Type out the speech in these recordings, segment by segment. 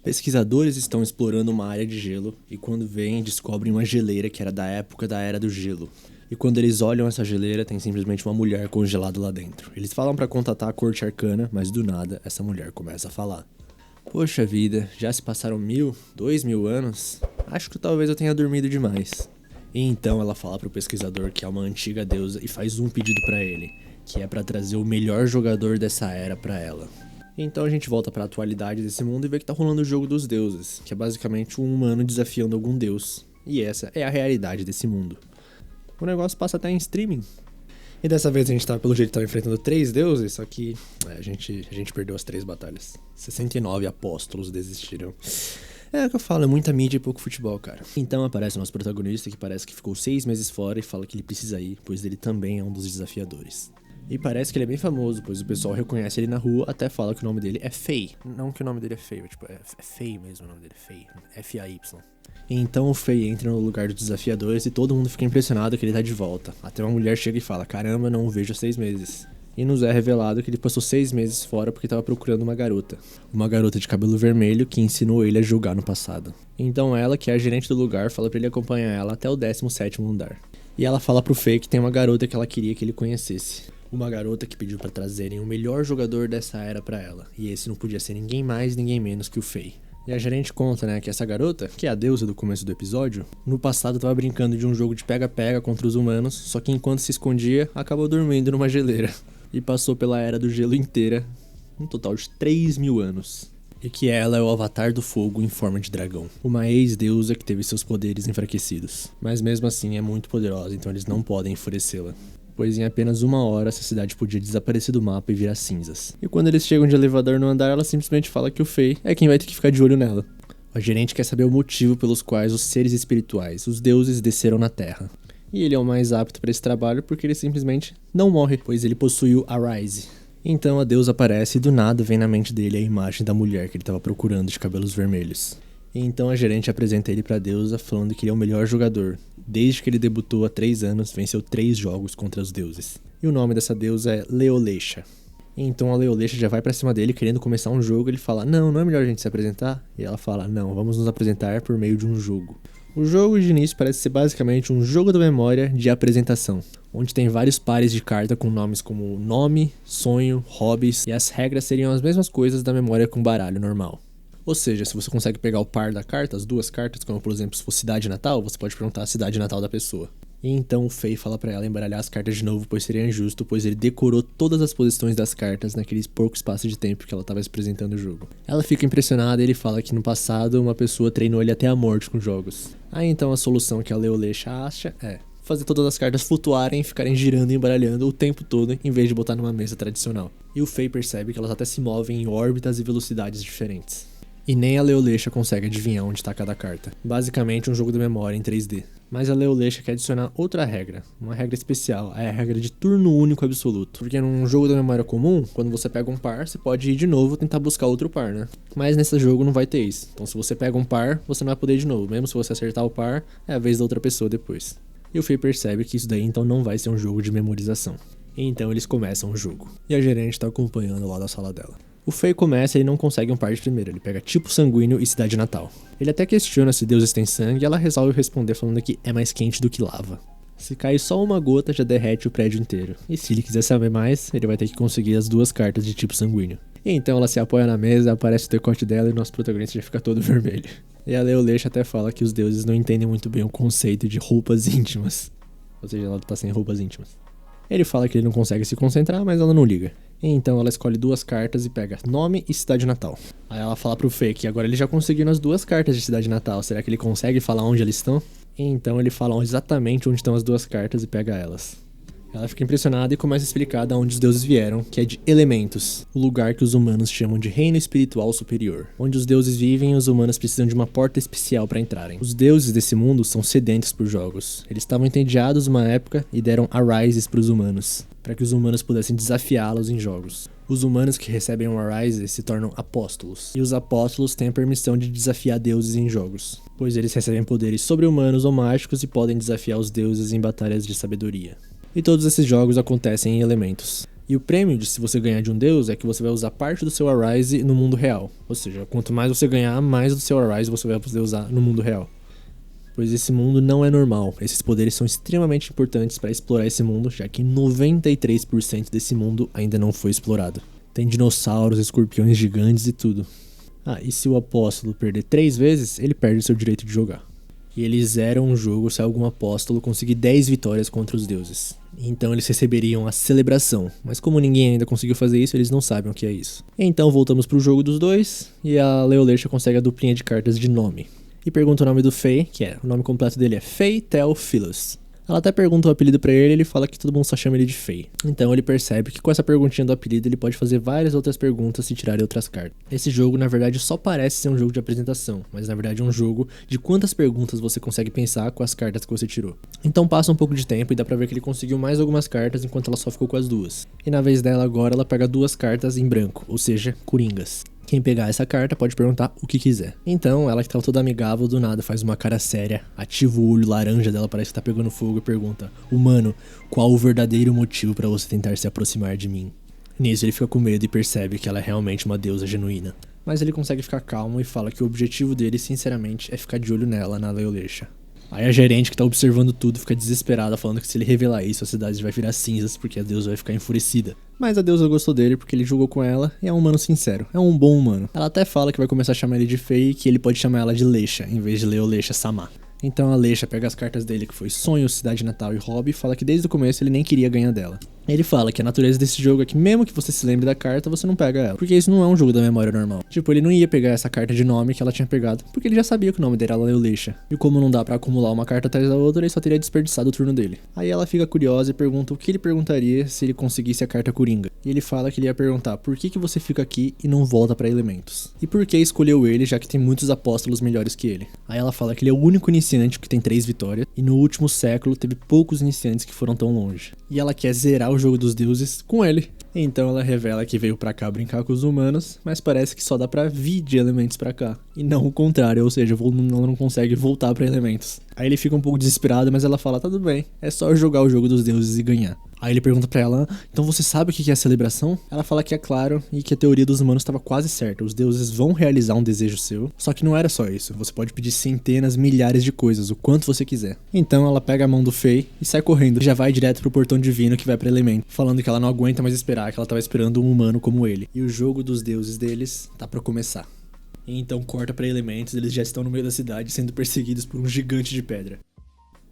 Pesquisadores estão explorando uma área de gelo e quando vêm descobrem uma geleira que era da época da Era do Gelo. E quando eles olham essa geleira, tem simplesmente uma mulher congelada lá dentro. Eles falam pra contatar a corte arcana, mas do nada essa mulher começa a falar. Poxa vida, já se passaram 1000, 2000 anos? Acho que talvez eu tenha dormido demais. E então ela fala pro pesquisador que é uma antiga deusa e faz um pedido pra ele, que é pra trazer o melhor jogador dessa era pra ela. Então a gente volta pra atualidade desse mundo e vê que tá rolando o jogo dos deuses, que é basicamente um humano desafiando algum deus. E essa é a realidade desse mundo. O negócio passa até em streaming. E dessa vez a gente tá, pelo jeito, enfrentando 3 deuses, só que a gente perdeu as 3 batalhas. 69 apóstolos desistiram. É o que eu falo, é muita mídia e pouco futebol, cara. Então aparece o nosso protagonista, que parece que ficou 6 meses fora e fala que ele precisa ir, pois ele também é um dos desafiadores. E parece que ele é bem famoso, pois o pessoal reconhece ele na rua, até fala que o nome dele é Fei. Não que o nome dele é feio, tipo, é Fei mesmo o nome dele, Fei, F-A-Y. Então o Fei entra no lugar dos desafiadores e todo mundo fica impressionado que ele tá de volta. Até uma mulher chega e fala, caramba, não o vejo há 6 meses. E nos é revelado que ele passou 6 meses fora porque tava procurando uma garota. Uma garota de cabelo vermelho que ensinou ele a julgar no passado. Então ela, que é a gerente do lugar, fala pra ele acompanhar ela até o 17º andar. E ela fala pro Fei que tem uma garota que ela queria que ele conhecesse. Uma garota que pediu pra trazerem o melhor jogador dessa era pra ela. E esse não podia ser ninguém mais, ninguém menos que o Fei. E a gerente conta, né, que essa garota, que é a deusa do começo do episódio, no passado tava brincando de um jogo de pega-pega contra os humanos, só que enquanto se escondia, acabou dormindo numa geleira. E passou pela Era do Gelo inteira, um total de 3000 anos. E que ela é o avatar do fogo em forma de dragão. Uma ex-deusa que teve seus poderes enfraquecidos. Mas mesmo assim é muito poderosa, então eles não podem enfurecê-la. Pois em apenas 1 hora essa cidade podia desaparecer do mapa e virar cinzas. E quando eles chegam de elevador no andar, ela simplesmente fala que o Fei é quem vai ter que ficar de olho nela. A gerente quer saber o motivo pelos quais os seres espirituais, os deuses, desceram na Terra. E ele é o mais apto para esse trabalho porque ele simplesmente não morre, pois ele possui o Arise. Então a deusa aparece e do nada vem na mente dele a imagem da mulher que ele estava procurando de cabelos vermelhos. E então a gerente apresenta ele pra deusa falando que ele é o melhor jogador. Desde que ele debutou há 3 anos, venceu 3 jogos contra os deuses. E o nome dessa deusa é Leolesha. Então a Leolesha já vai pra cima dele querendo começar um jogo. Ele fala, não é melhor a gente se apresentar? E ela fala, não, vamos nos apresentar por meio de um jogo. O jogo de início parece ser basicamente um jogo da memória de apresentação, onde tem vários pares de carta com nomes como nome, sonho, hobbies, e as regras seriam as mesmas coisas da memória com baralho normal. Ou seja, se você consegue pegar o par da carta, as 2 cartas, como por exemplo se for cidade natal, você pode perguntar a cidade natal da pessoa. E então o Fei fala pra ela embaralhar as cartas de novo, pois seria injusto, pois ele decorou todas as posições das cartas naquele pouco espaço de tempo que ela estava apresentando o jogo. Ela fica impressionada e ele fala que no passado uma pessoa treinou ele até a morte com jogos. Aí então a solução que a Leolesha acha é fazer todas as cartas flutuarem e ficarem girando e embaralhando o tempo todo, em vez de botar numa mesa tradicional. E o Fei percebe que elas até se movem em órbitas e velocidades diferentes. E nem a Leolesha consegue adivinhar onde está cada carta. Basicamente um jogo de memória em 3D. Mas a Leolesha quer adicionar outra regra, uma regra especial, é a regra de turno único absoluto. Porque num jogo da memória comum, quando você pega um par, você pode ir de novo tentar buscar outro par, né? Mas nesse jogo não vai ter isso. Então se você pega um par, você não vai poder ir de novo. Mesmo se você acertar o par, é a vez da outra pessoa depois. E o Fei percebe que isso daí então não vai ser um jogo de memorização. E então eles começam o jogo. E a gerente tá acompanhando lá da sala dela. O Fei começa e ele não consegue um par de primeiro, ele pega tipo sanguíneo e cidade natal. Ele até questiona se deuses têm sangue e ela resolve responder falando que é mais quente do que lava. Se cair só uma gota já derrete o prédio inteiro. E se ele quiser saber mais, ele vai ter que conseguir as 2 cartas de tipo sanguíneo. E então ela se apoia na mesa, aparece o decote dela e o nosso protagonista já fica todo vermelho. E a Leolesha até fala que os deuses não entendem muito bem o conceito de roupas íntimas. Ou seja, ela tá sem roupas íntimas. Ele fala que ele não consegue se concentrar, mas ela não liga. E então ela escolhe 2 cartas e pega nome e cidade natal. Aí ela fala pro Fei que agora ele já conseguiu as 2 cartas de cidade natal. Será que ele consegue falar onde eles estão? E então ele fala exatamente onde estão as 2 cartas e pega elas. Ela fica impressionada e começa a explicar de onde os deuses vieram, que é de Elementos, o lugar que os humanos chamam de reino espiritual superior. Onde os deuses vivem e os humanos precisam de uma porta especial para entrarem. Os deuses desse mundo são sedentos por jogos. Eles estavam entediados uma época e deram Arises para os humanos, para que os humanos pudessem desafiá-los em jogos. Os humanos que recebem o Arise se tornam apóstolos, e os apóstolos têm a permissão de desafiar deuses em jogos, pois eles recebem poderes sobre-humanos ou mágicos e podem desafiar os deuses em batalhas de sabedoria. E todos esses jogos acontecem em elementos. E o prêmio de se você ganhar de um deus é que você vai usar parte do seu Arise no mundo real. Ou seja, quanto mais você ganhar, mais do seu Arise você vai poder usar no mundo real. Pois esse mundo não é normal. Esses poderes são extremamente importantes para explorar esse mundo, já que 93% desse mundo ainda não foi explorado. Tem dinossauros, escorpiões gigantes e tudo. E se o apóstolo perder 3 vezes, ele perde o seu direito de jogar. E eles zeram o jogo se algum apóstolo conseguir 10 vitórias contra os deuses. Então eles receberiam a celebração, mas como ninguém ainda conseguiu fazer isso, eles não sabem o que é isso. Então voltamos pro jogo dos dois, e a Leolesha consegue a duplinha de cartas de nome. E pergunta o nome do Fei, que o nome completo dele é Fei Tel Philos. Ela até pergunta o apelido pra ele e ele fala que todo mundo só chama ele de Fei. Então ele percebe que com essa perguntinha do apelido ele pode fazer várias outras perguntas se tirarem outras cartas. Esse jogo na verdade só parece ser um jogo de apresentação, mas na verdade é um jogo de quantas perguntas você consegue pensar com as cartas que você tirou. Então passa um pouco de tempo e dá pra ver que ele conseguiu mais algumas cartas enquanto ela só ficou com as 2. E na vez dela agora ela pega 2 cartas em branco, ou seja, coringas. Quem pegar essa carta pode perguntar o que quiser. Então, ela que tá toda amigável, do nada faz uma cara séria, ativa o olho laranja dela, parece que tá pegando fogo e pergunta: Humano, qual o verdadeiro motivo pra você tentar se aproximar de mim? Nisso ele fica com medo e percebe que ela é realmente uma deusa genuína. Mas ele consegue ficar calmo e fala que o objetivo dele, sinceramente, é ficar de olho nela, na Leolesha. Aí a gerente que tá observando tudo fica desesperada, falando que se ele revelar isso, a cidade vai virar cinzas, porque a deusa vai ficar enfurecida. Mas a deusa gostou dele porque ele jogou com ela e é um humano sincero, é um bom humano. Ela até fala que vai começar a chamar ele de Fei e que ele pode chamar ela de Lesha, em vez de Leolesha Sama. Então a Lesha pega as cartas dele, que foi Sonho, Cidade Natal e Hobby, e fala que desde o começo ele nem queria ganhar dela. Ele fala que a natureza desse jogo é que mesmo que você se lembre da carta, você não pega ela. Porque isso não é um jogo da memória normal. Tipo, ele não ia pegar essa carta de nome que ela tinha pegado, porque ele já sabia que o nome dele era Leolesha. E como não dá pra acumular uma carta atrás da outra, ele só teria desperdiçado o turno dele. Aí ela fica curiosa e pergunta o que ele perguntaria se ele conseguisse a carta Coringa. E ele fala que ele ia perguntar por que você fica aqui e não volta pra elementos. E por que escolheu ele, já que tem muitos apóstolos melhores que ele. Aí ela fala que ele é o único iniciante que tem 3 vitórias, e no último século teve poucos iniciantes que foram tão longe. E ela quer zerar o jogo dos deuses com ele. Então ela revela que veio pra cá brincar com os humanos, mas parece que só dá pra vir de elementos pra cá. E não o contrário, ou seja, ela não consegue voltar pra elementos. Aí ele fica um pouco desesperado, mas ela fala, tá tudo bem, é só jogar o jogo dos deuses e ganhar. Aí ele pergunta pra ela, então você sabe o que é a celebração? Ela fala que é claro e que a teoria dos humanos estava quase certa. Os deuses vão realizar um desejo seu, só que não era só isso. Você pode pedir centenas, milhares de coisas, o quanto você quiser. Então ela pega a mão do Fei e sai correndo. E já vai direto pro portão divino que vai pra elemento, falando que ela não aguenta mais esperar, que ela tava esperando um humano como ele. E o jogo dos deuses deles tá pra começar. E então corta pra elementos, eles já estão no meio da cidade sendo perseguidos por um gigante de pedra.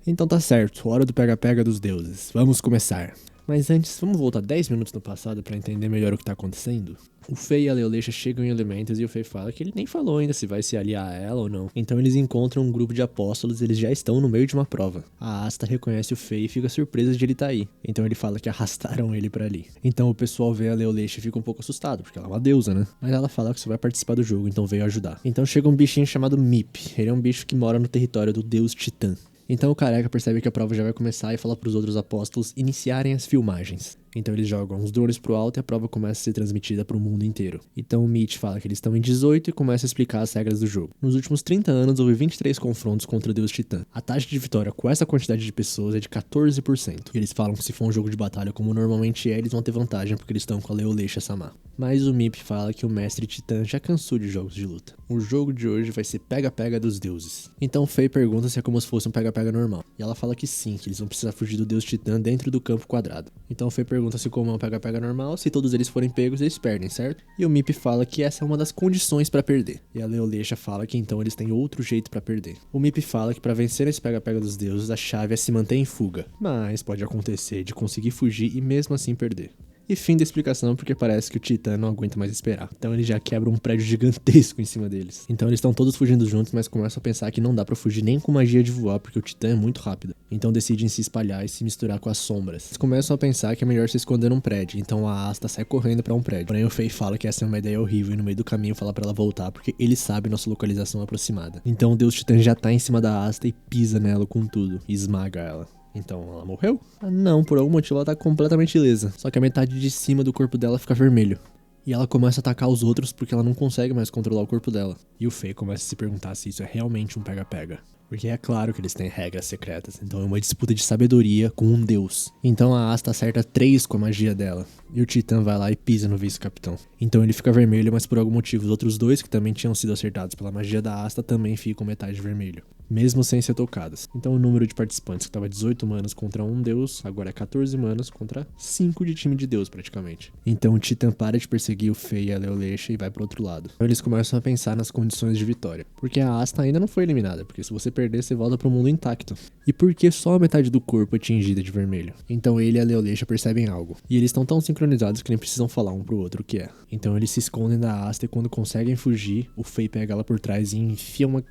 Então tá certo, hora do pega-pega dos deuses. Vamos começar. Mas antes, vamos voltar 10 minutos no passado pra entender melhor o que tá acontecendo? O Fei e a Leolesha chegam em Elementos e o Fei fala que ele nem falou ainda se vai se aliar a ela ou não. Então eles encontram um grupo de apóstolos e eles já estão no meio de uma prova. A Asta reconhece o Fei e fica surpresa de ele estar aí. Então ele fala que arrastaram ele pra ali. Então o pessoal vê a Leolesha e fica um pouco assustado, porque ela é uma deusa, né? Mas ela fala que só vai participar do jogo, então veio ajudar. Então chega um bichinho chamado Mip. Ele é um bicho que mora no território do deus Titã. Então o careca percebe que a prova já vai começar e fala pros outros apóstolos iniciarem as filmagens. Então eles jogam os drones pro alto e a prova começa a ser transmitida pro mundo inteiro. Então o Mitch fala que eles estão em 18 e começa a explicar as regras do jogo. Nos últimos 30 anos houve 23 confrontos contra o Deus Titã. A taxa de vitória com essa quantidade de pessoas é de 14%. E eles falam que se for um jogo de batalha como normalmente é, eles vão ter vantagem porque eles estão com a Leolesha Sama. Mas o Mip fala que o mestre Titã já cansou de jogos de luta. O jogo de hoje vai ser pega-pega dos deuses. Então Fei pergunta se é como se fosse um pega-pega normal. E ela fala que sim, que eles vão precisar fugir do Deus Titã dentro do campo quadrado. Então Fei pergunta se como é um pega-pega normal, se todos eles forem pegos, eles perdem, certo? E o Mip fala que essa é uma das condições pra perder. E a Leolesha fala que então eles têm outro jeito pra perder. O Mip fala que pra vencer esse pega-pega dos deuses, a chave é se manter em fuga. Mas pode acontecer de conseguir fugir e mesmo assim perder. E fim da explicação, porque parece que o Titã não aguenta mais esperar. Então ele já quebra um prédio gigantesco em cima deles. Então eles estão todos fugindo juntos, mas começam a pensar que não dá pra fugir nem com magia de voar, porque o Titã é muito rápido. Então decidem se espalhar e se misturar com as sombras. Eles começam a pensar que é melhor se esconder num prédio, então a Asta sai correndo pra um prédio. Porém o Fei fala que essa é uma ideia horrível e no meio do caminho fala pra ela voltar, porque ele sabe nossa localização aproximada. Então o Deus Titã já tá em cima da Asta e pisa nela com tudo, e esmaga ela. Então ela morreu? Não, por algum motivo ela tá completamente ilesa. Só que a metade de cima do corpo dela fica vermelho. E ela começa a atacar os outros porque ela não consegue mais controlar o corpo dela. E o Fei começa a se perguntar se isso é realmente um pega-pega. Porque é claro que eles têm regras secretas, então é uma disputa de sabedoria com um deus. Então a Asta acerta 3 com a magia dela, e o Titã vai lá e pisa no vice-capitão. Então ele fica vermelho, mas por algum motivo os outros 2 que também tinham sido acertados pela magia da Asta também ficam metade vermelho, mesmo sem ser tocadas. Então o número de participantes que estava 18 manas contra um deus, agora é 14 manas contra 5 de time de deus praticamente. Então o Titã para de perseguir o Fei e a Leolecha e vai pro outro lado. Então eles começam a pensar nas condições de vitória, porque a Asta ainda não foi eliminada, porque se você perder você volta pro mundo intacto. E porque só a metade do corpo é tingida de vermelho. Então ele e a Leolecha percebem algo, e eles estão tão sincronizados que nem precisam falar um pro outro o que é. Então eles se escondem da Asta e quando conseguem fugir, o Fei pega ela por trás e enfia uma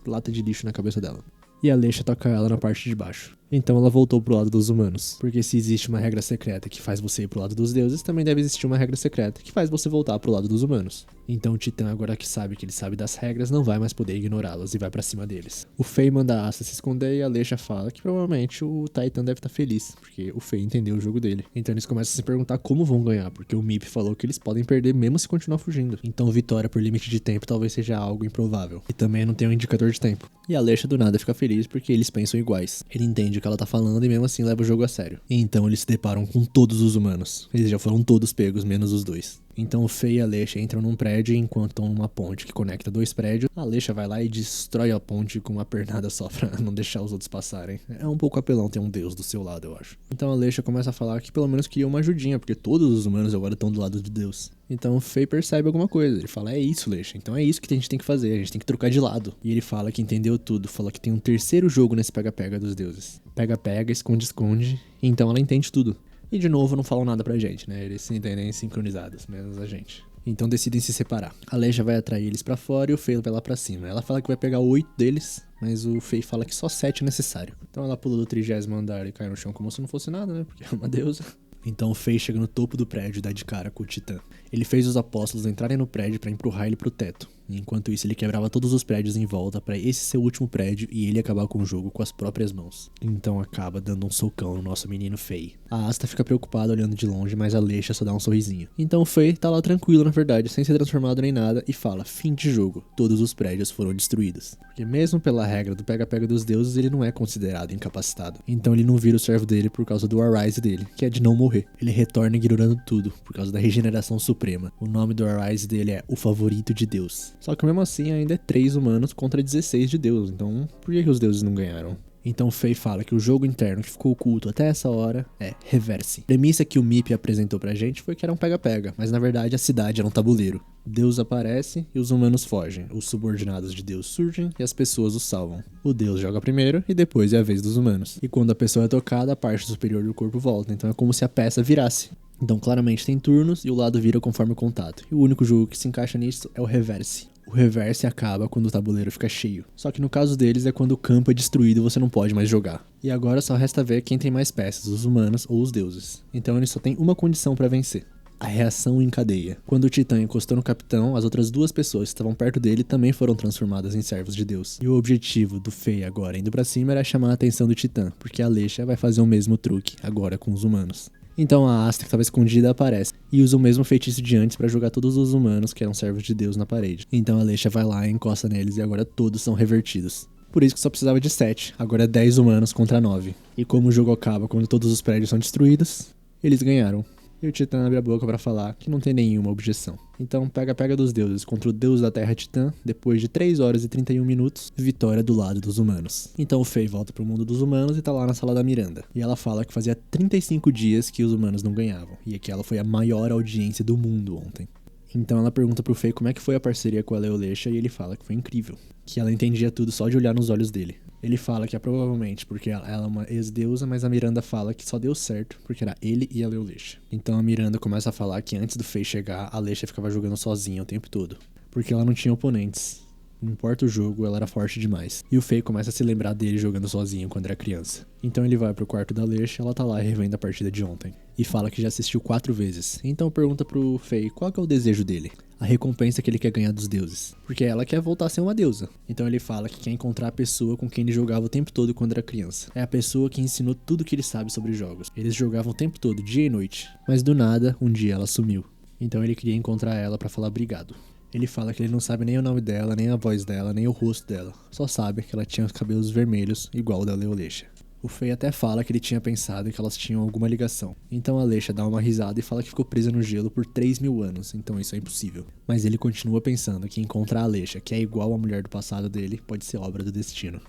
lata de lixo na cabeça dela. E a Leisha toca ela na parte de baixo. Então ela voltou pro lado dos humanos. Porque se existe uma regra secreta que faz você ir pro lado dos deuses, também deve existir uma regra secreta que faz você voltar pro lado dos humanos. Então o Titã, agora que ele sabe das regras, não vai mais poder ignorá-las e vai pra cima deles. O Fei manda a Asta se esconder e a Leisha fala que provavelmente o Titan deve estar feliz, porque o Fei entendeu o jogo dele. Então eles começam a se perguntar como vão ganhar, porque o Mip falou que eles podem perder mesmo se continuar fugindo. Então vitória por limite de tempo talvez seja algo improvável. E também não tem um indicador de tempo. E a Leisha do nada fica feliz porque eles pensam iguais. Ele entende o que ela tá falando e mesmo assim leva o jogo a sério. E então eles se deparam com todos os humanos. Eles já foram todos pegos, menos os 2. Então o Fei e a Leisha entram num prédio enquanto estão numa ponte que conecta 2 prédios. A Leisha vai lá e destrói a ponte com uma pernada só pra não deixar os outros passarem. É um pouco apelão ter um deus do seu lado, eu acho. Então a Leisha começa a falar que pelo menos queria uma ajudinha, porque todos os humanos agora estão do lado de Deus. Então o Fei percebe alguma coisa. Ele fala, é isso, Leisha. Então é isso que a gente tem que fazer, a gente tem que trocar de lado. E ele fala que entendeu tudo, fala que tem um terceiro jogo nesse pega-pega dos deuses. Pega-pega, esconde-esconde. Então ela entende tudo. E de novo não falam nada pra gente, né? Eles se entendem sincronizados, menos a gente. Então decidem se separar. A Leisha vai atrair eles pra fora e o Fei vai lá pra cima. Ela fala que vai pegar 8 deles, mas o Fei fala que só 7 é necessário. Então ela pula do 30º andar e cai no chão como se não fosse nada, né? Porque é uma deusa. Então o Fei chega no topo do prédio e dá de cara com o Titã. Ele fez os apóstolos entrarem no prédio pra empurrar ele pro teto. E enquanto isso ele quebrava todos os prédios em volta pra esse ser o último prédio e ele acabar com o jogo com as próprias mãos. Então acaba dando um socão no nosso menino Fei. A Asta fica preocupada olhando de longe, mas a Leisha só dá um sorrisinho. Então o Fei tá lá tranquilo na verdade, sem ser transformado nem nada e fala, fim de jogo, todos os prédios foram destruídos. Porque mesmo pela regra do pega-pega dos deuses, ele não é considerado incapacitado. Então ele não vira o servo dele por causa do Arise dele, que é de não morrer. Ele retorna ignorando tudo, por causa da regeneração suprema. O nome do Arise dele é o favorito de Deus. Só que mesmo assim ainda é 3 humanos contra 16 de Deus, então por que os deuses não ganharam? Então Fei fala que o jogo interno que ficou oculto até essa hora é Reverse. A premissa que o Mip apresentou pra gente foi que era um pega-pega, mas na verdade a cidade era um tabuleiro. Deus aparece e os humanos fogem, os subordinados de Deus surgem e as pessoas os salvam. O Deus joga primeiro e depois é a vez dos humanos. E quando a pessoa é tocada, a parte superior do corpo volta, então é como se a peça virasse. Então claramente tem turnos e o lado vira conforme o contato. E o único jogo que se encaixa nisso é o Reverse. O Reverse acaba quando o tabuleiro fica cheio. Só que no caso deles é quando o campo é destruído e você não pode mais jogar. E agora só resta ver quem tem mais peças, os humanos ou os deuses. Então ele só tem uma condição pra vencer. A reação em cadeia. Quando o Titã encostou no capitão, as outras 2 pessoas que estavam perto dele também foram transformadas em servos de Deus. E o objetivo do Fei agora indo pra cima era chamar a atenção do Titã, porque a Leisha vai fazer o mesmo truque, agora com os humanos. Então a Asta, que estava escondida, aparece e usa o mesmo feitiço de antes pra jogar todos os humanos que eram servos de Deus na parede. Então a Leisha vai lá e encosta neles e agora todos são revertidos. Por isso que só precisava de 7, agora é 10 humanos contra 9. E como o jogo acaba quando todos os prédios são destruídos, eles ganharam. E o Titã abre a boca pra falar que não tem nenhuma objeção. Então pega dos deuses contra o deus da terra Titã, depois de 3 horas e 31 minutos, vitória do lado dos humanos. Então o Fei volta pro mundo dos humanos e tá lá na sala da Miranda. E ela fala que fazia 35 dias que os humanos não ganhavam, e que ela foi a maior audiência do mundo ontem. Então ela pergunta pro Fei como é que foi a parceria com a Leolecha e ele fala que foi incrível, que ela entendia tudo só de olhar nos olhos dele. Ele fala que é provavelmente porque ela é uma ex-deusa, mas a Miranda fala que só deu certo porque era ele e a Leolecha. Então a Miranda começa a falar que antes do Fei chegar, a Leisha ficava jogando sozinha o tempo todo, porque ela não tinha oponentes. Não importa o jogo, ela era forte demais. E o Fei começa a se lembrar dele jogando sozinho quando era criança. Então ele vai pro quarto da Leisha, ela tá lá revendo a partida de ontem. E fala que já assistiu 4 vezes. Então pergunta pro Fei qual que é o desejo dele. A recompensa que ele quer ganhar dos deuses. Porque ela quer voltar a ser uma deusa. Então ele fala que quer encontrar a pessoa com quem ele jogava o tempo todo quando era criança. É a pessoa que ensinou tudo que ele sabe sobre jogos. Eles jogavam o tempo todo, dia e noite. Mas do nada, um dia ela sumiu. Então ele queria encontrar ela pra falar obrigado. Ele fala que ele não sabe nem o nome dela, nem a voz dela, nem o rosto dela. Só sabe que ela tinha os cabelos vermelhos, igual o da Leolecha. O Fei até fala que ele tinha pensado que elas tinham alguma ligação. Então a Leisha dá uma risada e fala que ficou presa no gelo por 3.000 anos, então isso é impossível. Mas ele continua pensando que encontrar a Leisha, que é igual à mulher do passado dele, pode ser obra do destino.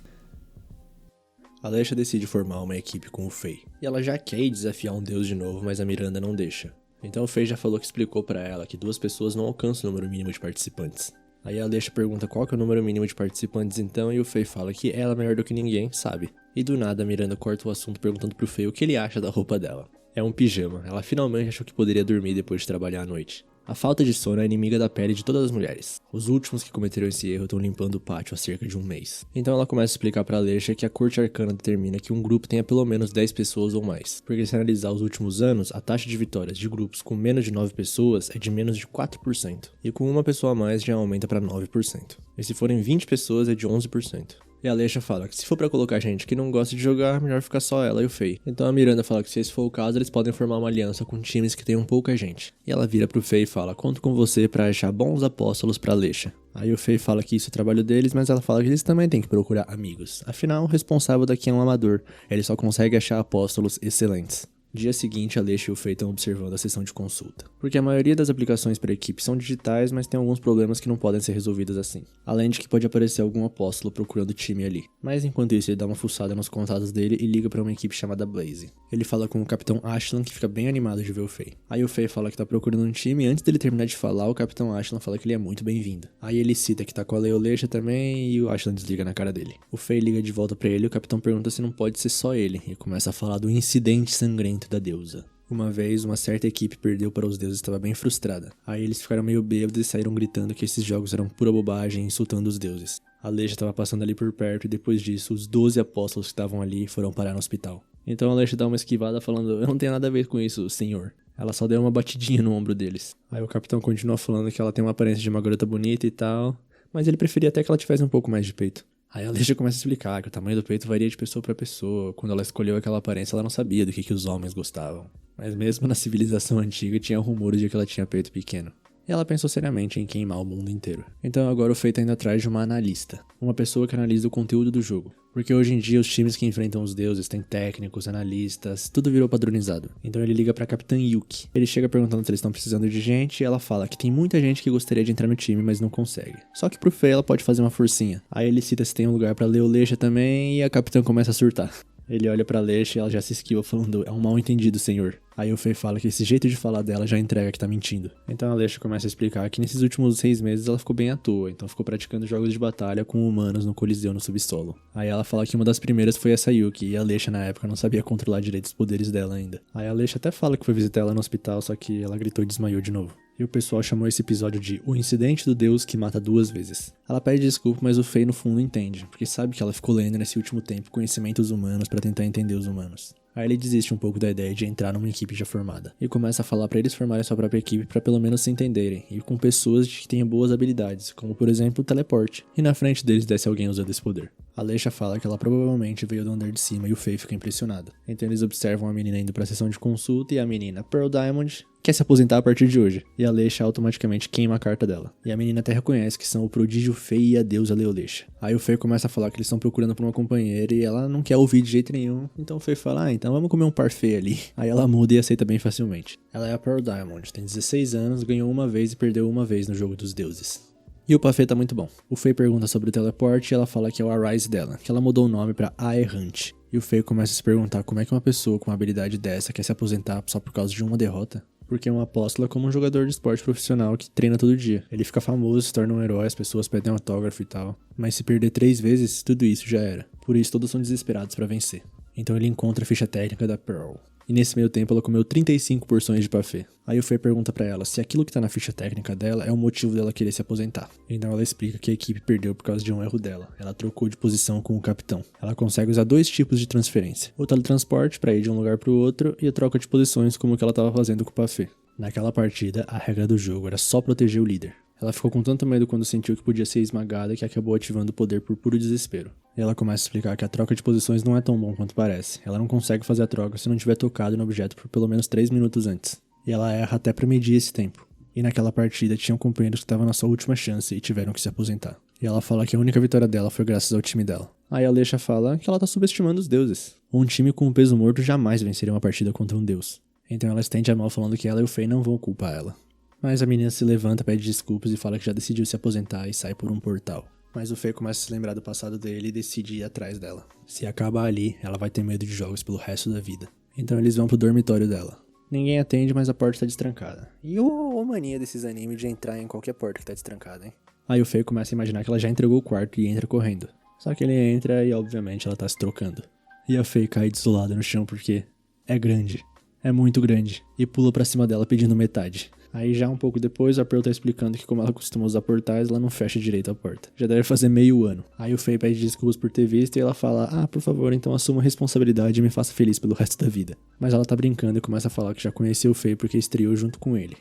A Leisha decide formar uma equipe com o Fei. E ela já quer desafiar um deus de novo, mas a Miranda não deixa. Então o Fei já falou que explicou pra ela que 2 pessoas não alcançam o número mínimo de participantes. Aí a Leisha pergunta qual que é o número mínimo de participantes então, e o Fei fala que ela, melhor do que ninguém, sabe. E do nada a Miranda corta o assunto perguntando pro Fei o que ele acha da roupa dela. É um pijama, ela finalmente achou que poderia dormir depois de trabalhar à noite. A falta de sono é inimiga da pele de todas as mulheres. Os últimos que cometeram esse erro estão limpando o pátio há cerca de um mês. Então ela começa a explicar pra Leisha que a corte arcana determina que um grupo tenha pelo menos 10 pessoas ou mais. Porque se analisar os últimos anos, a taxa de vitórias de grupos com menos de 9 pessoas é de menos de 4%. E com uma pessoa a mais já aumenta pra 9%. E se forem 20 pessoas é de 11%. E a Leisha fala que se for pra colocar gente que não gosta de jogar, melhor ficar só ela e o Fei. Então a Miranda fala que se esse for o caso, eles podem formar uma aliança com times que tenham pouca gente. E ela vira pro Fei e fala, conto com você pra achar bons apóstolos pra Leisha. Aí o Fei fala que isso é trabalho deles, mas ela fala que eles também têm que procurar amigos. Afinal, o responsável daqui é um amador, ele só consegue achar apóstolos excelentes. Dia seguinte, a Leisha e o Fei estão observando a sessão de consulta. Porque a maioria das aplicações para a equipe são digitais, mas tem alguns problemas que não podem ser resolvidos assim. Além de que pode aparecer algum apóstolo procurando time ali. Mas enquanto isso, ele dá uma fuçada nos contatos dele e liga para uma equipe chamada Blaze. Ele fala com o Capitão Ashland, que fica bem animado de ver o Fei. Aí o Fei fala que tá procurando um time e antes dele terminar de falar, o Capitão Ashland fala que ele é muito bem-vindo. Aí ele cita que tá com a Leolecha também e o Ashland desliga na cara dele. O Fei liga de volta para ele e o Capitão pergunta se não pode ser só ele e começa a falar do incidente sangrento da deusa. Uma vez, uma certa equipe perdeu para os deuses e estava bem frustrada. Aí eles ficaram meio bêbados e saíram gritando que esses jogos eram pura bobagem, insultando os deuses. A Leisha estava passando ali por perto e depois disso, os 12 apóstolos que estavam ali foram parar no hospital. Então a Leisha dá uma esquivada falando, eu não tenho nada a ver com isso, senhor. Ela só deu uma batidinha no ombro deles. Aí o capitão continua falando que ela tem uma aparência de uma garota bonita e tal, mas ele preferia até que ela tivesse um pouco mais de peito. Aí a Leisha começa a explicar que o tamanho do peito varia de pessoa para pessoa. Quando ela escolheu aquela aparência, ela não sabia do que os homens gostavam. Mas mesmo na civilização antiga, tinha rumores de que ela tinha peito pequeno. E ela pensou seriamente em queimar o mundo inteiro. Então agora o Fei tá indo atrás de uma analista. Uma pessoa que analisa o conteúdo do jogo. Porque hoje em dia os times que enfrentam os deuses têm técnicos, analistas, tudo virou padronizado. Então ele liga pra Capitã Yuki. Ele chega perguntando se eles estão precisando de gente e ela fala que tem muita gente que gostaria de entrar no time, mas não consegue. Só que pro Fei ela pode fazer uma forcinha. Aí ele cita se tem um lugar pra Leolecha também e a Capitã começa a surtar. Ele olha pra Leisha e ela já se esquiva falando, é um mal entendido, senhor. Aí o Fei fala que esse jeito de falar dela já entrega que tá mentindo. Então a Leisha começa a explicar que nesses últimos 6 meses ela ficou bem à toa, então ficou praticando jogos de batalha com humanos no Coliseu no subsolo. Aí ela fala que uma das primeiras foi essa Yuki, e a Leisha na época não sabia controlar direito os poderes dela ainda. Aí a Leisha até fala que foi visitar ela no hospital, só que ela gritou e desmaiou de novo. E o pessoal chamou esse episódio de O Incidente do Deus que Mata 2 vezes. Ela pede desculpa, mas o Fei no fundo entende, porque sabe que ela ficou lendo nesse último tempo conhecimentos humanos pra tentar entender os humanos. Aí ele desiste um pouco da ideia de entrar numa equipe já formada, e começa a falar pra eles formarem sua própria equipe pra pelo menos se entenderem, e com pessoas que tenham boas habilidades, como por exemplo o teleporte, e na frente deles desce alguém usando esse poder. A Leisha fala que ela provavelmente veio do andar de cima e o Fei fica impressionado. Então eles observam a menina indo pra sessão de consulta e a menina, Pearl Diamond, quer se aposentar a partir de hoje. E a Leisha automaticamente queima a carta dela. E a menina até reconhece que são o prodígio Fei e a deusa Leolecha. Aí o Fei começa a falar que eles estão procurando por uma companheira e ela não quer ouvir de jeito nenhum. Então o Fei fala, então vamos comer um parfait ali. Aí ela muda e aceita bem facilmente. Ela é a Pearl Diamond, tem 16 anos, ganhou uma vez e perdeu uma vez no jogo dos deuses. E o parfait tá muito bom. O Fei pergunta sobre o teleporte e ela fala que é o Arise dela, que ela mudou o nome pra A Errante. E o Fei começa a se perguntar como é que uma pessoa com uma habilidade dessa quer se aposentar só por causa de uma derrota. Porque uma apóstola é como um jogador de esporte profissional que treina todo dia. Ele fica famoso, se torna um herói, as pessoas pedem um autógrafo e tal. Mas se perder 3 vezes, tudo isso já era. Por isso todos são desesperados pra vencer. Então ele encontra a ficha técnica da Pearl. E nesse meio tempo ela comeu 35 porções de parfait. Aí o Fei pergunta pra ela se aquilo que tá na ficha técnica dela é o motivo dela querer se aposentar. Então ela explica que a equipe perdeu por causa de um erro dela. Ela trocou de posição com o capitão. Ela consegue usar 2 tipos de transferência. O teletransporte pra ir de um lugar pro outro e a troca de posições como que ela tava fazendo com o parfait. Naquela partida, a regra do jogo era só proteger o líder. Ela ficou com tanto medo quando sentiu que podia ser esmagada que acabou ativando o poder por puro desespero. E ela começa a explicar que a troca de posições não é tão bom quanto parece. Ela não consegue fazer a troca se não tiver tocado no objeto por pelo menos 3 minutos antes. E ela erra até pra medir esse tempo. E naquela partida tinham companheiros que estavam na sua última chance e tiveram que se aposentar. E ela fala que a única vitória dela foi graças ao time dela. Aí a Alexa fala que ela tá subestimando os deuses. Um time com um peso morto jamais venceria uma partida contra um deus. Então ela estende a mão falando que ela e o Faye não vão culpar ela. Mas a menina se levanta, pede desculpas e fala que já decidiu se aposentar e sai por um portal. Mas o Faye começa a se lembrar do passado dele e decide ir atrás dela. Se acabar ali, ela vai ter medo de jogos pelo resto da vida. Então eles vão pro dormitório dela. Ninguém atende, mas a porta tá destrancada. E ô mania desses animes de entrar em qualquer porta que tá destrancada, hein? Aí o Faye começa a imaginar que ela já entregou o quarto e entra correndo. Só que ele entra e obviamente ela tá se trocando. E a Faye cai desolada no chão porque é grande. É muito grande. E pula pra cima dela pedindo metade. Aí já um pouco depois a Pearl tá explicando que como ela costuma usar portais, ela não fecha direito a porta. Já deve fazer meio ano. Aí o Faye pede desculpas por ter visto e ela fala: por favor, então assuma a responsabilidade e me faça feliz pelo resto da vida. Mas ela tá brincando e começa a falar que já conheceu o Faye porque estreou junto com ele.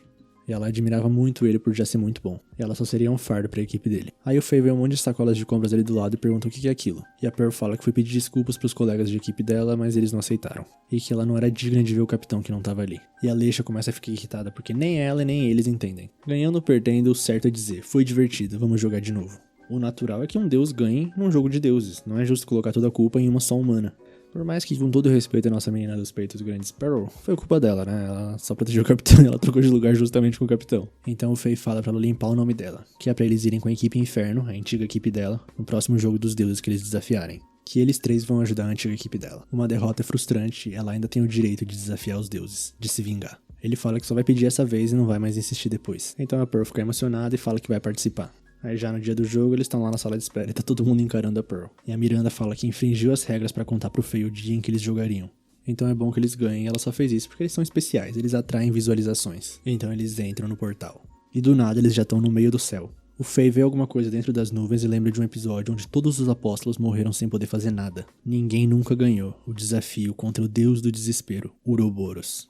E ela admirava muito ele por já ser muito bom. E ela só seria um fardo pra equipe dele. Aí o Faye vê um monte de sacolas de compras ali do lado e pergunta o que é aquilo. E a Pearl fala que foi pedir desculpas pros colegas de equipe dela, mas eles não aceitaram. E que ela não era digna de ver o capitão que não tava ali. E a Alexa começa a ficar irritada porque nem ela e nem eles entendem. Ganhando ou perdendo, o certo é dizer: foi divertido, vamos jogar de novo. O natural é que um deus ganhe num jogo de deuses. Não é justo colocar toda a culpa em uma só humana. Por mais que, com todo respeito, a nossa menina dos peitos grandes Pearl, foi culpa dela, né? Ela só protegeu o capitão e ela trocou de lugar justamente com o capitão. Então o Faye fala pra ela limpar o nome dela, que é pra eles irem com a equipe Inferno, a antiga equipe dela, no próximo jogo dos deuses que eles desafiarem. Que eles três vão ajudar a antiga equipe dela. Uma derrota é frustrante, ela ainda tem o direito de desafiar os deuses, de se vingar. Ele fala que só vai pedir essa vez e não vai mais insistir depois. Então a Pearl fica emocionada e fala que vai participar. Aí já no dia do jogo eles estão lá na sala de espera e tá todo mundo encarando a Pearl. E a Miranda fala que infringiu as regras pra contar pro Faye o dia em que eles jogariam. Então é bom que eles ganhem e ela só fez isso porque eles são especiais, eles atraem visualizações. Então eles entram no portal. E do nada eles já estão no meio do céu. O Faye vê alguma coisa dentro das nuvens e lembra de um episódio onde todos os apóstolos morreram sem poder fazer nada. Ninguém nunca ganhou o desafio contra o deus do desespero, Uroboros.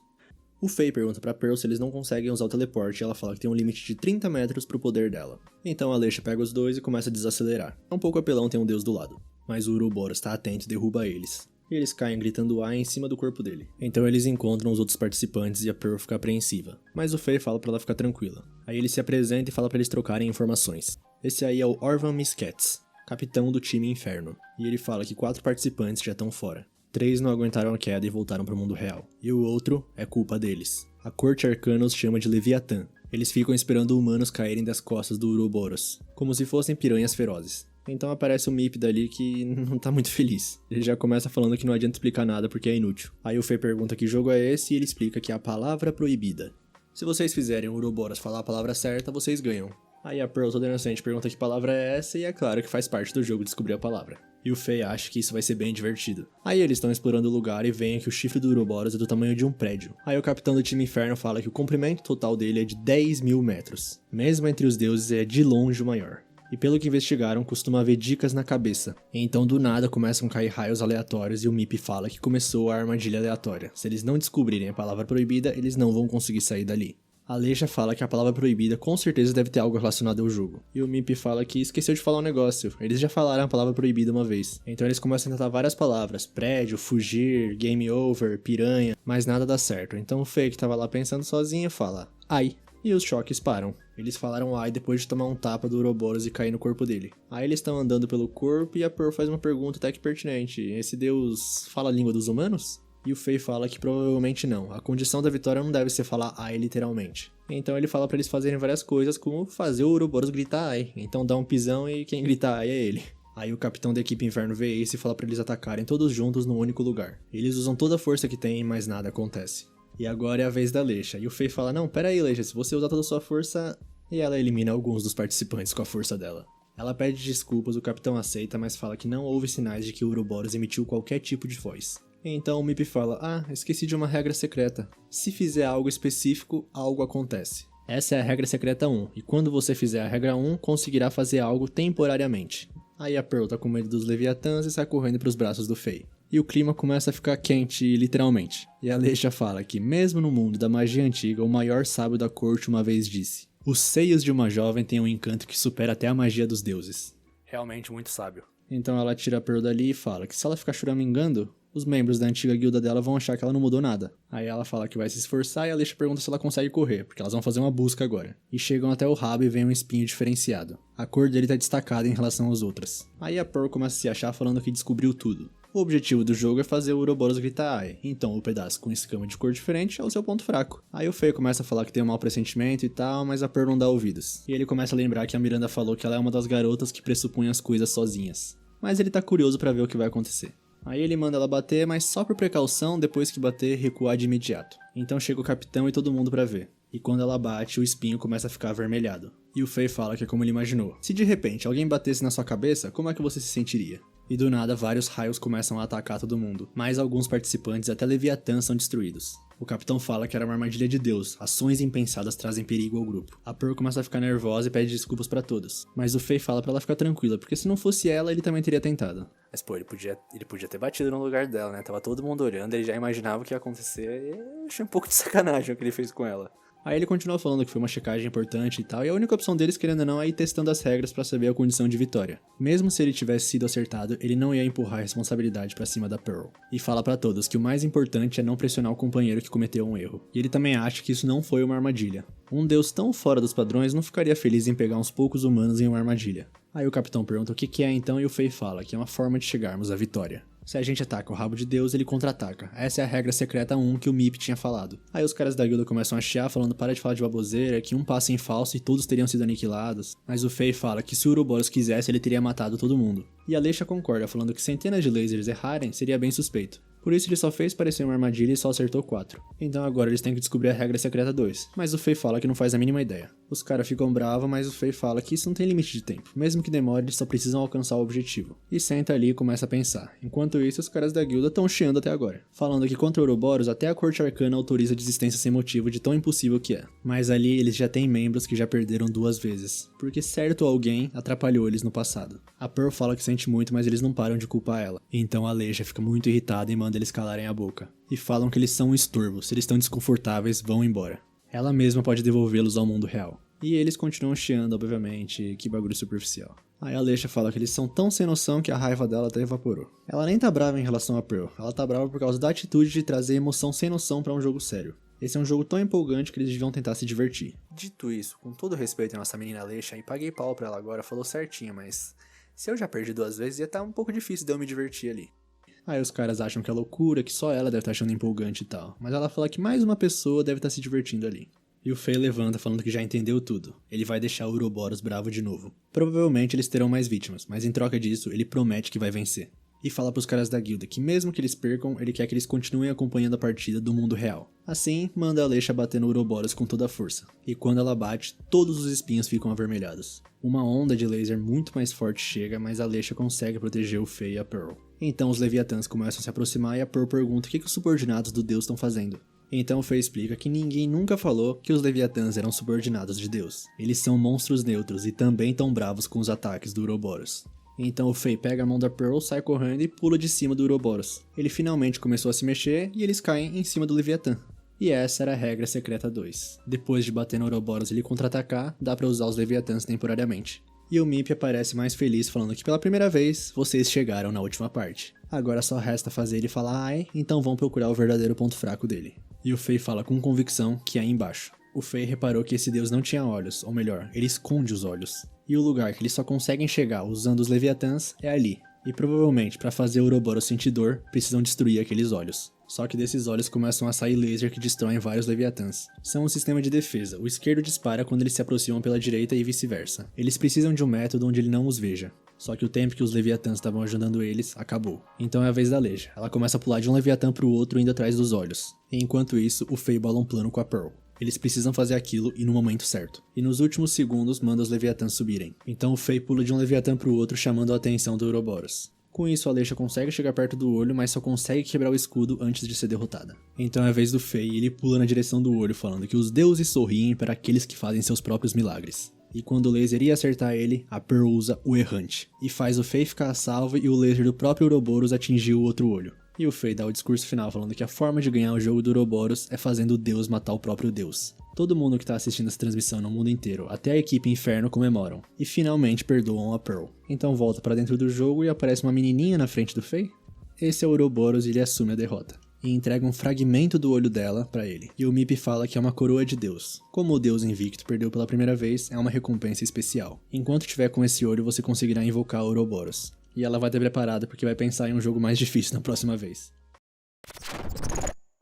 O Faye pergunta pra Pearl se eles não conseguem usar o teleporte e ela fala que tem um limite de 30 metros pro poder dela. Então a Alexa pega os dois e começa a desacelerar. É um pouco apelão ter um deus do lado. Mas o Uroboros tá atento e derruba eles. E eles caem gritando em cima do corpo dele. Então eles encontram os outros participantes e a Pearl fica apreensiva. Mas o Faye fala pra ela ficar tranquila. Aí ele se apresenta e fala pra eles trocarem informações. Esse aí é o Orvan Miskets, capitão do time Inferno. E ele fala que 4 participantes já estão fora. 3 não aguentaram a queda e voltaram pro mundo real. E o outro é culpa deles. A corte arcana os chama de Leviatã. Eles ficam esperando humanos caírem das costas do Uroboros, como se fossem piranhas ferozes. Então aparece o Mip dali que não tá muito feliz. Ele já começa falando que não adianta explicar nada porque é inútil. Aí o Faye pergunta que jogo é esse e ele explica que é a palavra proibida. Se vocês fizerem o Uroboros falar a palavra certa, vocês ganham. Aí a Pearl toda inocente pergunta que palavra é essa e é claro que faz parte do jogo descobrir a palavra. E o Faye acha que isso vai ser bem divertido. Aí eles estão explorando o lugar e veem que o chifre do Uroboros é do tamanho de um prédio. Aí o capitão do time Inferno fala que o comprimento total dele é de 10 mil metros. Mesmo entre os deuses é de longe o maior. E pelo que investigaram, costuma haver dicas na cabeça. Então do nada começam a cair raios aleatórios e o Mip fala que começou a armadilha aleatória. Se eles não descobrirem a palavra proibida, eles não vão conseguir sair dali. A Alexa fala que a palavra proibida com certeza deve ter algo relacionado ao jogo. E o Mip fala que esqueceu de falar um negócio. Eles já falaram a palavra proibida uma vez. Então eles começam a tentar várias palavras. Prédio, fugir, game over, piranha. Mas nada dá certo. Então o Faye que tava lá pensando sozinho fala: ai. E os choques param. Eles falaram ai depois de tomar um tapa do Uroboros e cair no corpo dele. Aí eles estão andando pelo corpo e a Pearl faz uma pergunta até que pertinente. Esse deus fala a língua dos humanos? E o Faye fala que provavelmente não. A condição da vitória não deve ser falar ai literalmente. Então ele fala pra eles fazerem várias coisas, como fazer o Uroboros gritar ai. Então dá um pisão e quem grita ai é ele. Aí o capitão da equipe Inferno vê isso e fala pra eles atacarem todos juntos num único lugar. Eles usam toda a força que tem, mas nada acontece. E agora é a vez da Alexa. E o Faye fala: não, pera aí, Alexa, se você usar toda a sua força... E ela elimina alguns dos participantes com a força dela. Ela pede desculpas, o capitão aceita, mas fala que não houve sinais de que o Uroboros emitiu qualquer tipo de voz. Então o Mip fala: esqueci de uma regra secreta. Se fizer algo específico, algo acontece. Essa é a regra secreta 1, e quando você fizer a regra 1, conseguirá fazer algo temporariamente. Aí a Pearl tá com medo dos Leviatãs e sai correndo pros braços do Faye. E o clima começa a ficar quente, literalmente. E a Alexa fala que mesmo no mundo da magia antiga, o maior sábio da corte uma vez disse: os seios de uma jovem têm um encanto que supera até a magia dos deuses. Realmente muito sábio. Então ela tira a Pearl dali e fala que se ela ficar choramingando, Os membros da antiga guilda dela vão achar que ela não mudou nada. Aí ela fala que vai se esforçar e a Aleixa pergunta se ela consegue correr, porque elas vão fazer uma busca agora. E chegam até o rabo e vem um espinho diferenciado. A cor dele tá destacada em relação às outras. Aí a Pearl começa a se achar falando que descobriu tudo. O objetivo do jogo é fazer o Ouroboros gritar ai, então o pedaço com escama de cor diferente é o seu ponto fraco. Aí o Faye começa a falar que tem um mau pressentimento e tal, mas a Pearl não dá ouvidos. E ele começa a lembrar que a Miranda falou que ela é uma das garotas que pressupõe as coisas sozinhas. Mas ele tá curioso pra ver o que vai acontecer. Aí ele manda ela bater, mas só por precaução, depois que bater, recuar de imediato. Então chega o capitão e todo mundo pra ver. E quando ela bate, o espinho começa a ficar avermelhado. E o Faye fala que é como ele imaginou. Se de repente alguém batesse na sua cabeça, como é que você se sentiria? E do nada, vários raios começam a atacar todo mundo. Mas alguns participantes, até Leviatã, são destruídos. O capitão fala que era uma armadilha de Deus, ações impensadas trazem perigo ao grupo. A Pearl começa a ficar nervosa e pede desculpas pra todos. Mas o Faye fala pra ela ficar tranquila, porque se não fosse ela, ele também teria tentado. Mas pô, ele podia ter batido no lugar dela, né? Tava todo mundo olhando, ele já imaginava o que ia acontecer e eu achei um pouco de sacanagem o que ele fez com ela. Aí ele continua falando que foi uma checagem importante e tal, e a única opção deles, querendo ou não, é ir testando as regras pra saber a condição de vitória. Mesmo se ele tivesse sido acertado, ele não ia empurrar a responsabilidade pra cima da Pearl. E fala pra todos que o mais importante é não pressionar o companheiro que cometeu um erro. E ele também acha que isso não foi uma armadilha. Um deus tão fora dos padrões não ficaria feliz em pegar uns poucos humanos em uma armadilha. Aí o capitão pergunta o que é então e o Faye fala que é uma forma de chegarmos à vitória. Se a gente ataca o rabo de Deus, ele contra-ataca. Essa é a regra secreta 1 que o Mip tinha falado. Aí os caras da guilda começam a chiar, falando para de falar de baboseira, que um passo em falso e todos teriam sido aniquilados. Mas o Faye fala que se o Ouroboros quisesse, ele teria matado todo mundo. E a Aleixa concorda, falando que centenas de lasers errarem seria bem suspeito. Por isso ele só fez parecer uma armadilha e só acertou 4. Então agora eles têm que descobrir a regra secreta 2. Mas o Faye fala que não faz a mínima ideia. Os caras ficam bravos, mas o Faye fala que isso não tem limite de tempo. Mesmo que demore, eles só precisam alcançar o objetivo. E senta ali e começa a pensar. Enquanto isso, os caras da guilda estão chiando até agora. Falando que contra o Ouroboros, até a corte arcana autoriza a desistência sem motivo de tão impossível que é. Mas ali eles já têm membros que já perderam 2 vezes. Porque certo alguém atrapalhou eles no passado. A Pearl fala que sente muito, mas eles não param de culpar ela. Então a Aleixa fica muito irritada e manda eles calarem a boca. E falam que eles são um estorvo, se eles estão desconfortáveis, vão embora. Ela mesma pode devolvê-los ao mundo real. E eles continuam chiando, obviamente, que bagulho superficial. Aí a Aleixa fala que eles são tão sem noção que a raiva dela até evaporou. Ela nem tá brava em relação a Pearl, ela tá brava por causa da atitude de trazer emoção sem noção pra um jogo sério. Esse é um jogo tão empolgante que eles deviam tentar se divertir. Dito isso, com todo respeito à nossa menina Aleixa, e paguei pau pra ela agora, falou certinho, mas se eu já perdi 2 vezes, ia estar um pouco difícil de eu me divertir ali. Aí os caras acham que é loucura, que só ela deve estar achando empolgante e tal. Mas ela fala que mais uma pessoa deve estar se divertindo ali. E o Faye levanta falando que já entendeu tudo. Ele vai deixar o Ouroboros bravo de novo. Provavelmente eles terão mais vítimas, mas em troca disso, ele promete que vai vencer. E fala pros caras da guilda que mesmo que eles percam, ele quer que eles continuem acompanhando a partida do mundo real. Assim, manda a Aleixa bater no Ouroboros com toda a força. E quando ela bate, todos os espinhos ficam avermelhados. Uma onda de laser muito mais forte chega, mas a Aleixa consegue proteger o Faye e a Pearl. Então os Leviatãs começam a se aproximar e a Pearl pergunta o que os subordinados do Deus estão fazendo. Então o Faye explica que ninguém nunca falou que os Leviatãs eram subordinados de Deus. Eles são monstros neutros e também tão bravos com os ataques do Ouroboros. Então o Faye pega a mão da Pearl, sai correndo e pula de cima do Ouroboros. Ele finalmente começou a se mexer e eles caem em cima do Leviatã. E essa era a regra secreta 2. Depois de bater no Ouroboros e ele contra-atacar, dá pra usar os Leviatãs temporariamente. E o Mip aparece mais feliz falando que pela primeira vez, vocês chegaram na última parte. Agora só resta fazer ele falar ai, então vão procurar o verdadeiro ponto fraco dele. E o Faye fala com convicção que é aí embaixo. O Faye reparou que esse deus não tinha olhos, ou melhor, ele esconde os olhos. E o lugar que eles só conseguem chegar usando os Leviatãs é ali. E provavelmente, para fazer o Ouroboros sentir dor, precisam destruir aqueles olhos. Só que desses olhos começam a sair laser que destroem vários Leviatãs. São um sistema de defesa, o esquerdo dispara quando eles se aproximam pela direita e vice-versa. Eles precisam de um método onde ele não os veja. Só que o tempo que os Leviatãs estavam ajudando eles, acabou. Então é a vez da Aleixa. Ela começa a pular de um Leviatã pro outro indo atrás dos olhos. E enquanto isso, o Faye bola um plano com a Pearl. Eles precisam fazer aquilo e no momento certo. E nos últimos segundos manda os Leviatãs subirem. Então o Faye pula de um Leviatã pro outro chamando a atenção do Ouroboros. Com isso, a Aleixa consegue chegar perto do olho, mas só consegue quebrar o escudo antes de ser derrotada. Então é a vez do Faye e ele pula na direção do olho, falando que os deuses sorriem para aqueles que fazem seus próprios milagres. E quando o laser ia acertar ele, a Pearl usa o Errante. E faz o Faye ficar a salvo e o laser do próprio Ouroboros atingir o outro olho. E o Faye dá o discurso final falando que a forma de ganhar o jogo do Ouroboros é fazendo o Deus matar o próprio Deus. Todo mundo que tá assistindo essa transmissão no mundo inteiro, até a equipe Inferno comemoram. E finalmente perdoam a Pearl. Então volta pra dentro do jogo e aparece uma menininha na frente do Faye. Esse é o Ouroboros e ele assume a derrota. E entrega um fragmento do olho dela pra ele. E o Mip fala que é uma coroa de Deus. Como o Deus Invicto perdeu pela primeira vez, é uma recompensa especial. Enquanto tiver com esse olho, você conseguirá invocar Ouroboros. E ela vai ter preparado porque vai pensar em um jogo mais difícil na próxima vez.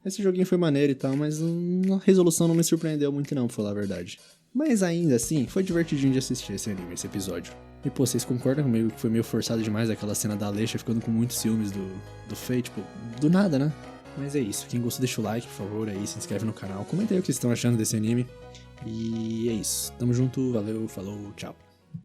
Esse joguinho foi maneiro e tal, mas a resolução não me surpreendeu muito não, pra falar a verdade. Mas ainda assim, foi divertidinho de assistir esse anime, esse episódio. E pô, vocês concordam comigo que foi meio forçado demais aquela cena da Aleixa ficando com muitos ciúmes do Fei, tipo, do nada, né? Mas é isso, quem gostou deixa o like, por favor, aí, se inscreve no canal, comenta aí o que vocês estão achando desse anime. E é isso, tamo junto, valeu, falou, tchau.